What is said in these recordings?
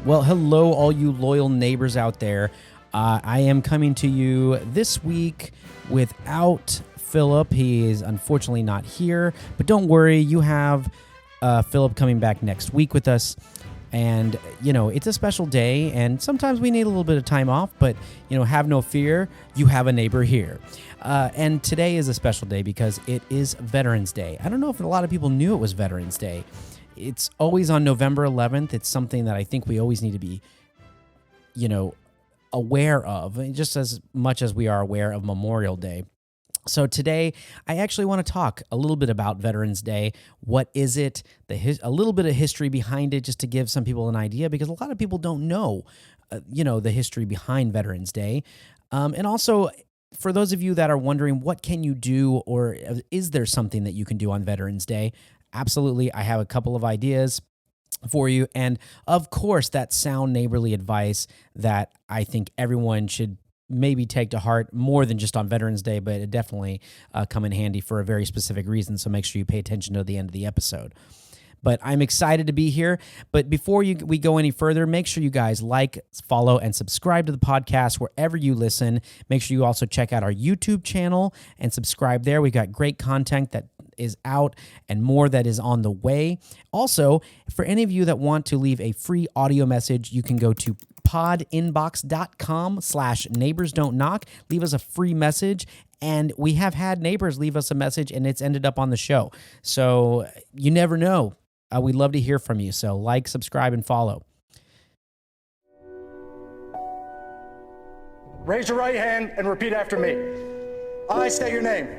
Well, hello, all you loyal neighbors out there. I am coming to you this week without Philip. He is unfortunately not here, but don't worry, you have Philip coming back next week with us. And, you know, it's a special day, and sometimes we need a little bit of time off, but, you know, have no fear, you have a neighbor here. And today is a special day because it is Veterans Day. I don't know if a lot of people knew it was Veterans Day. It's always on November 11th. It's something that I think we always need to be, you know, aware of, just as much as we are aware of Memorial Day. So today, I actually want to talk a little bit about Veterans Day. What is it? A little bit of history behind it, just to give some people an idea, because a lot of people don't know, the history behind Veterans Day. And also, for those of you that are wondering, what can you do, or is there something that you can do on Veterans Day? Absolutely, I have a couple of ideas for you. And of course, that sound neighborly advice that I think everyone should maybe take to heart more than just on Veterans Day, but it definitely come in handy for a very specific reason. So make sure you pay attention to the end of the episode. But I'm excited to be here. But before we go any further, make sure you guys like, follow, and subscribe to the podcast wherever you listen. Make sure you also check out our YouTube channel and subscribe there. We've got great content that is out and more that is on the way. Also, for any of you that want to leave a free audio message, you can go to podinbox.com/neighborsdon'tknock. Leave us a free message. And we have had neighbors leave us a message and it's ended up on the show. So you never know. We'd love to hear from you. So like, subscribe, and follow. Raise your right hand and repeat after me. I state your name.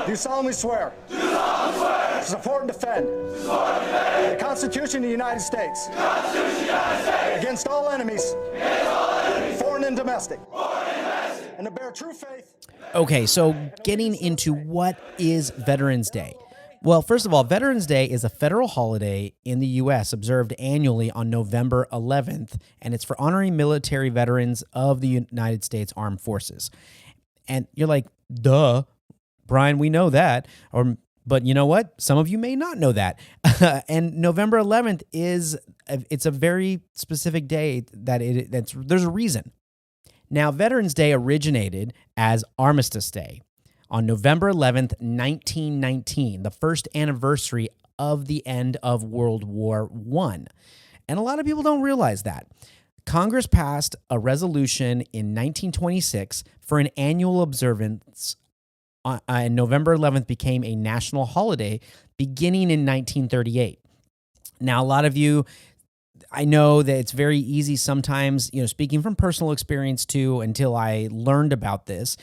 Do solemnly swear. To support and defend. The Constitution of the United States. Against all enemies. Foreign and domestic. And to bear true faith. Okay, so getting into what is Veterans Day. Well, first of all, Veterans Day is a federal holiday in the U.S. observed annually on November 11th, and it's for honoring military veterans of the United States Armed Forces. And you're like, duh, Brian, we know that. But you know what? Some of you may not know that. And November 11th it's a very specific day there's a reason. Now, Veterans Day originated as Armistice Day on November 11th, 1919, the first anniversary of the end of World War I. And a lot of people don't realize that. Congress passed a resolution in 1926 for an annual observance, and November 11th became a national holiday beginning in 1938. Now, a lot of you, I know that it's very easy sometimes, speaking from personal experience too, until I learned about this,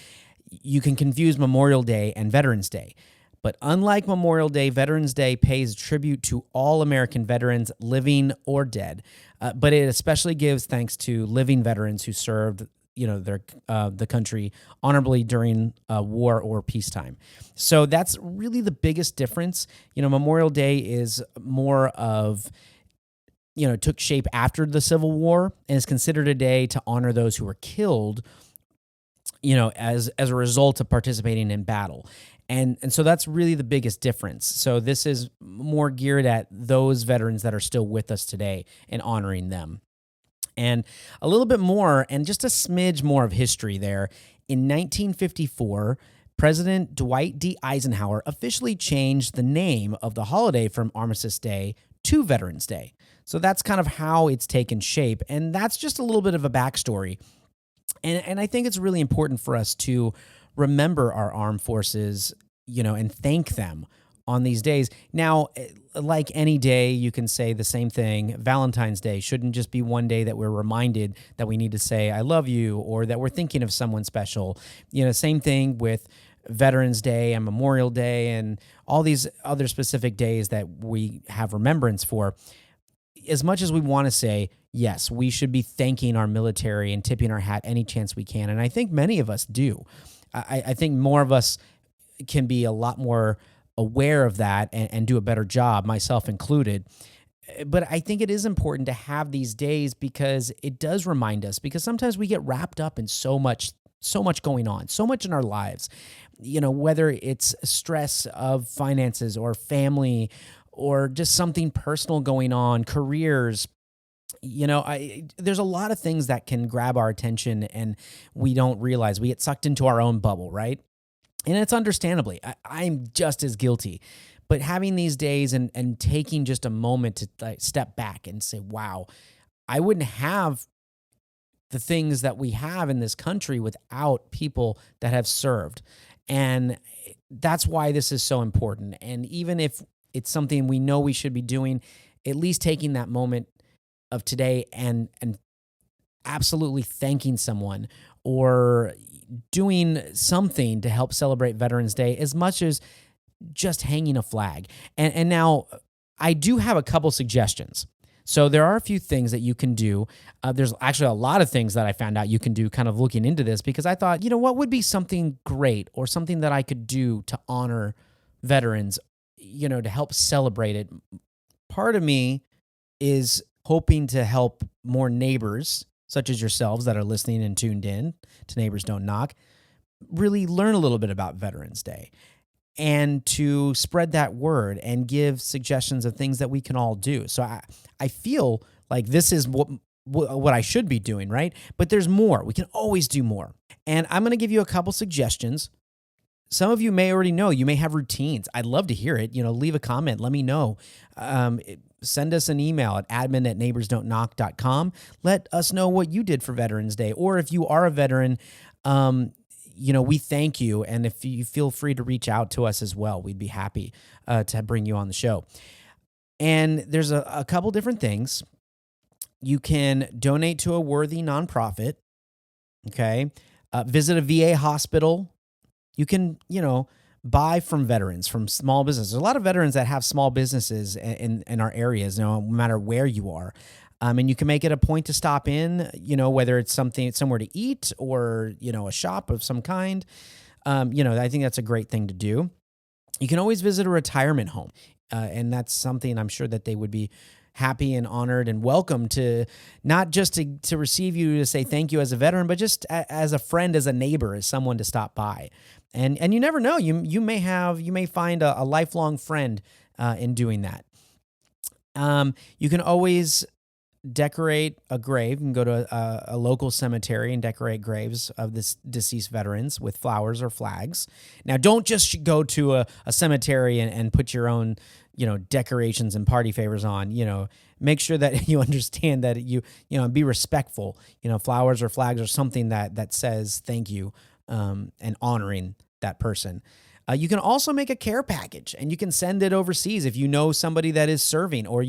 you can confuse Memorial Day and Veterans Day. But unlike Memorial Day, Veterans Day pays tribute to all American veterans, living or dead. But it especially gives thanks to living veterans who served, the country honorably during war or peacetime. So that's really the biggest difference. Memorial Day is more of, took shape after the Civil War and is considered a day to honor those who were killed, as a result of participating in battle. And so that's really the biggest difference. So this is more geared at those veterans that are still with us today and honoring them. And a little bit more, and just a smidge more of history there. In 1954, President Dwight D. Eisenhower officially changed the name of the holiday from Armistice Day to Veterans Day. So that's kind of how it's taken shape. And that's just a little bit of a backstory. And I think it's really important for us to remember our armed forces, and thank them on these days. Now, like any day, you can say the same thing. Valentine's Day shouldn't just be one day that we're reminded that we need to say, I love you, or that we're thinking of someone special. Same thing with Veterans Day and Memorial Day and all these other specific days that we have remembrance for. As much as we want to say, yes, we should be thanking our military and tipping our hat any chance we can, and I think many of us do. I think more of us can be a lot more aware of that and do a better job, myself included. But I think it is important to have these days because it does remind us, because sometimes we get wrapped up in so much going on, so much in our lives, whether it's stress of finances or family or just something personal going on, careers, There's a lot of things that can grab our attention and we don't realize. We get sucked into our own bubble, right? And it's understandably, I'm just as guilty. But having these days and taking just a moment to step back and say, wow, I wouldn't have the things that we have in this country without people that have served. And that's why this is so important. And even if it's something we know we should be doing, at least taking that moment of today and absolutely thanking someone or doing something to help celebrate Veterans Day as much as just hanging a flag. And now I do have a couple suggestions. So there are a few things that you can do. There's actually a lot of things that I found out you can do kind of looking into this, because I thought, what would be something great or something that I could do to honor veterans, to help celebrate it. Part of me is hoping to help more neighbors, such as yourselves that are listening and tuned in to Neighbors Don't Knock, really learn a little bit about Veterans Day and to spread that word and give suggestions of things that we can all do. So I feel like this is what I should be doing, right? But there's more. We can always do more. And I'm going to give you a couple suggestions. Some of you may already know. You may have routines. I'd love to hear it. Leave a comment. Let me know. Send us an email at admin@neighborsdon'tknock.com. Let us know what you did for Veterans Day. Or if you are a veteran, we thank you. And if you feel free to reach out to us as well, we'd be happy to bring you on the show. And there's a couple different things. You can donate to a worthy nonprofit, okay? Visit a VA hospital. You can, buy from veterans, from small businesses. There's a lot of veterans that have small businesses in our areas, no matter where you are. And you can make it a point to stop in, whether it's somewhere to eat or, a shop of some kind. I think that's a great thing to do. You can always visit a retirement home. And that's something I'm sure that they would be happy and honored and welcome to, not just to receive you to say thank you as a veteran, but just as a friend, as a neighbor, as someone to stop by. And you never know, you may find a lifelong friend in doing that. You can always decorate a grave. You can go to a local cemetery and decorate graves of this deceased veterans with flowers or flags. Now, don't just go to a cemetery and put your own, decorations and party favors on. Make sure that you understand that be respectful. Flowers or flags are something that says thank you and honoring that person. You can also make a care package, and you can send it overseas if you know somebody that is serving, or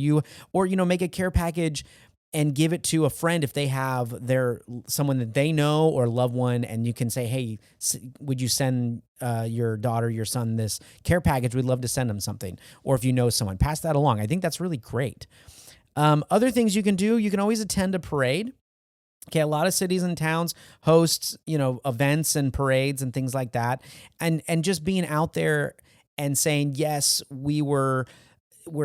make a care package and give it to a friend if they have someone that they know or loved one, and you can say, hey, would you send your daughter, your son this care package? We'd love to send them something. Or if you know someone, pass that along. I think that's really great. Other things you can do, you can always attend a parade. Okay, a lot of cities and towns host, events and parades and things like that. And just being out there and saying, yes, we're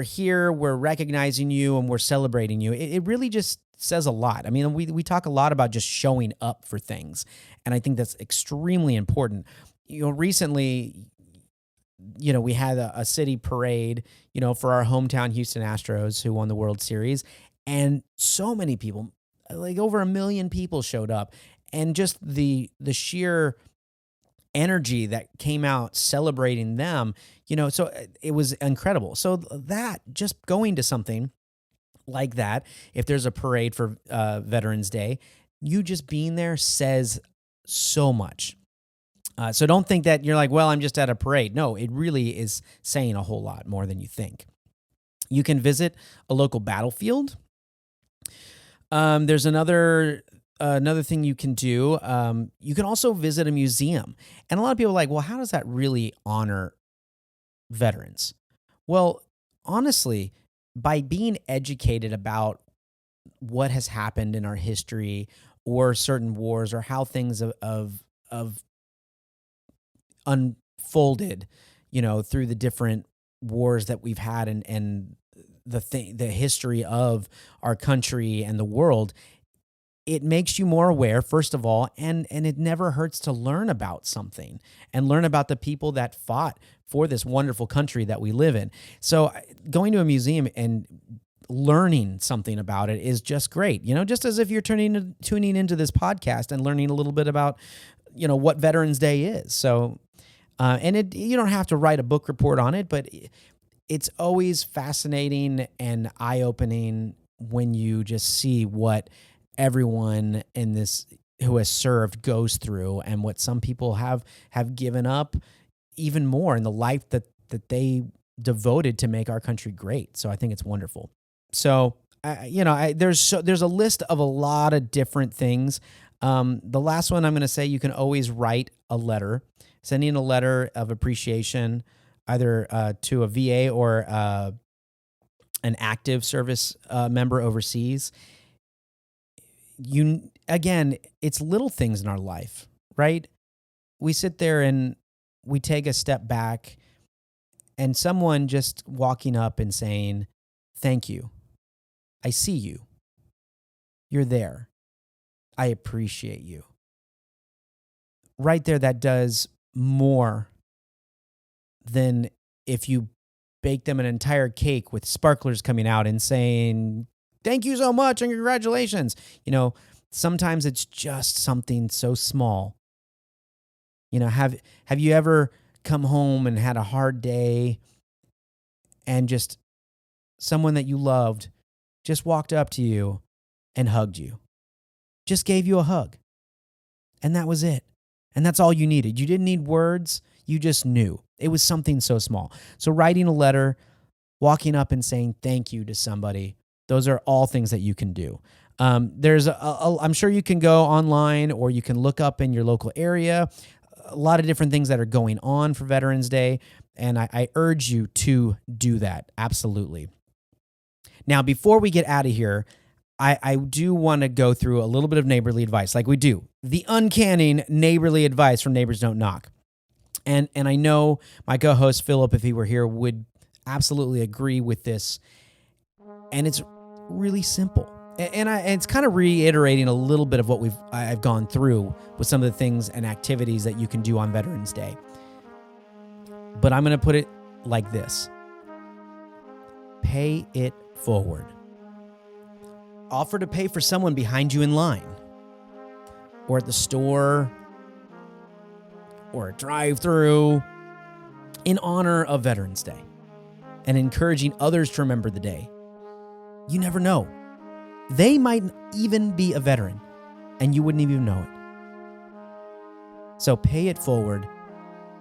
here, we're recognizing you, and we're celebrating you. It really just says a lot. I mean, we talk a lot about just showing up for things, and I think that's extremely important. Recently, we had a city parade, for our hometown Houston Astros, who won the World Series, and so many people, like over 1 million people showed up, and just the sheer energy that came out celebrating them, so it was incredible. So that, just going to something like that, if there's a parade for Veterans Day, you just being there says so much. So don't think that you're like, well, I'm just at a parade. No, it really is saying a whole lot more than you think. You can visit a local battlefield. There's another thing you can do. You can also visit a museum. And a lot of people are like, well, how does that really honor veterans? Well, honestly, by being educated about what has happened in our history or certain wars or how things of unfolded, through the different wars that we've had and the history of our country and the world, it makes you more aware, first of all, and it never hurts to learn about something and learn about the people that fought for this wonderful country that we live in. So going to a museum and learning something about it is just great. Just as if you're tuning into this podcast and learning a little bit about, what Veterans Day is. So, and you don't have to write a book report on it, but it's always fascinating and eye-opening when you just see what everyone in this who has served goes through, and what some people have given up even more in the life that they devoted to make our country great. So I think it's wonderful. So, there's a list of a lot of different things. The last one I'm going to say, you can always write a letter, sending a letter of appreciation, either to a VA or an active service member overseas. Again, it's little things in our life, right? We sit there and we take a step back, and someone just walking up and saying, "Thank you. I see you. You're there. I appreciate you." Right there, that does more than if you bake them an entire cake with sparklers coming out and saying, "Thank you so much and congratulations." Sometimes it's just something so small. Have you ever come home and had a hard day, and just someone that you loved just walked up to you and hugged you, just gave you a hug, and that was it? And that's all you needed. You didn't need words. You just knew. It was something so small. So writing a letter, walking up and saying thank you to somebody, those are all things that you can do. I'm sure you can go online, or you can look up in your local area, a lot of different things that are going on for Veterans Day, and I urge you to do that. Absolutely. Now, before we get out of here, I do want to go through a little bit of neighborly advice, like we do. The uncanny neighborly advice from Neighbors Don't Knock. And I know my co-host Philip, if he were here, would absolutely agree with this. And it's really simple. And it's kind of reiterating a little bit of what I've gone through with some of the things and activities that you can do on Veterans Day. But I'm going to put it like this. Pay it forward. Offer to pay for someone behind you in line, or at the store, or a drive-through, in honor of Veterans Day, and encouraging others to remember the day. You never know. They might even be a veteran, and you wouldn't even know it. So pay it forward,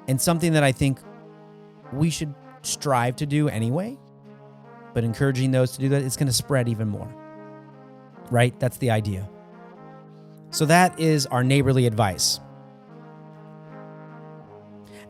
and something that I think we should strive to do anyway, but encouraging those to do that, it's going to spread even more. Right? That's the idea. So that is our neighborly advice.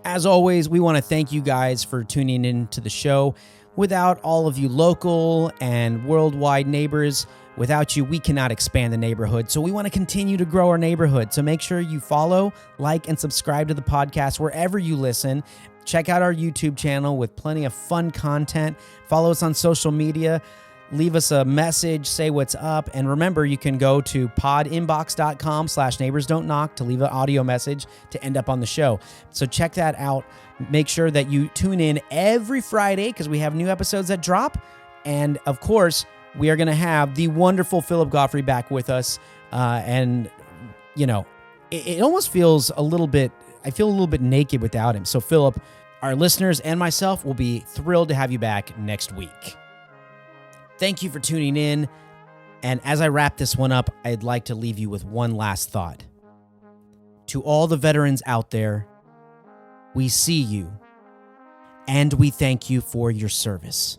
As always, we want to thank you guys for tuning in to the show. Without all of you local and worldwide neighbors, without you, we cannot expand the neighborhood. So we want to continue to grow our neighborhood. So make sure you follow, like, and subscribe to the podcast wherever you listen. Check out our YouTube channel with plenty of fun content. Follow us on social media. Leave us a message, say what's up. And remember, you can go to podinbox.com/neighborsdon'tknock to leave an audio message to end up on the show. So check that out. Make sure that you tune in every Friday, because we have new episodes that drop. And of course, we are going to have the wonderful Philip Godfrey back with us. It almost feels I feel a little bit naked without him. So Philip, our listeners and myself will be thrilled to have you back next week. Thank you for tuning in. And as I wrap this one up, I'd like to leave you with one last thought. To all the veterans out there, we see you, and we thank you for your service.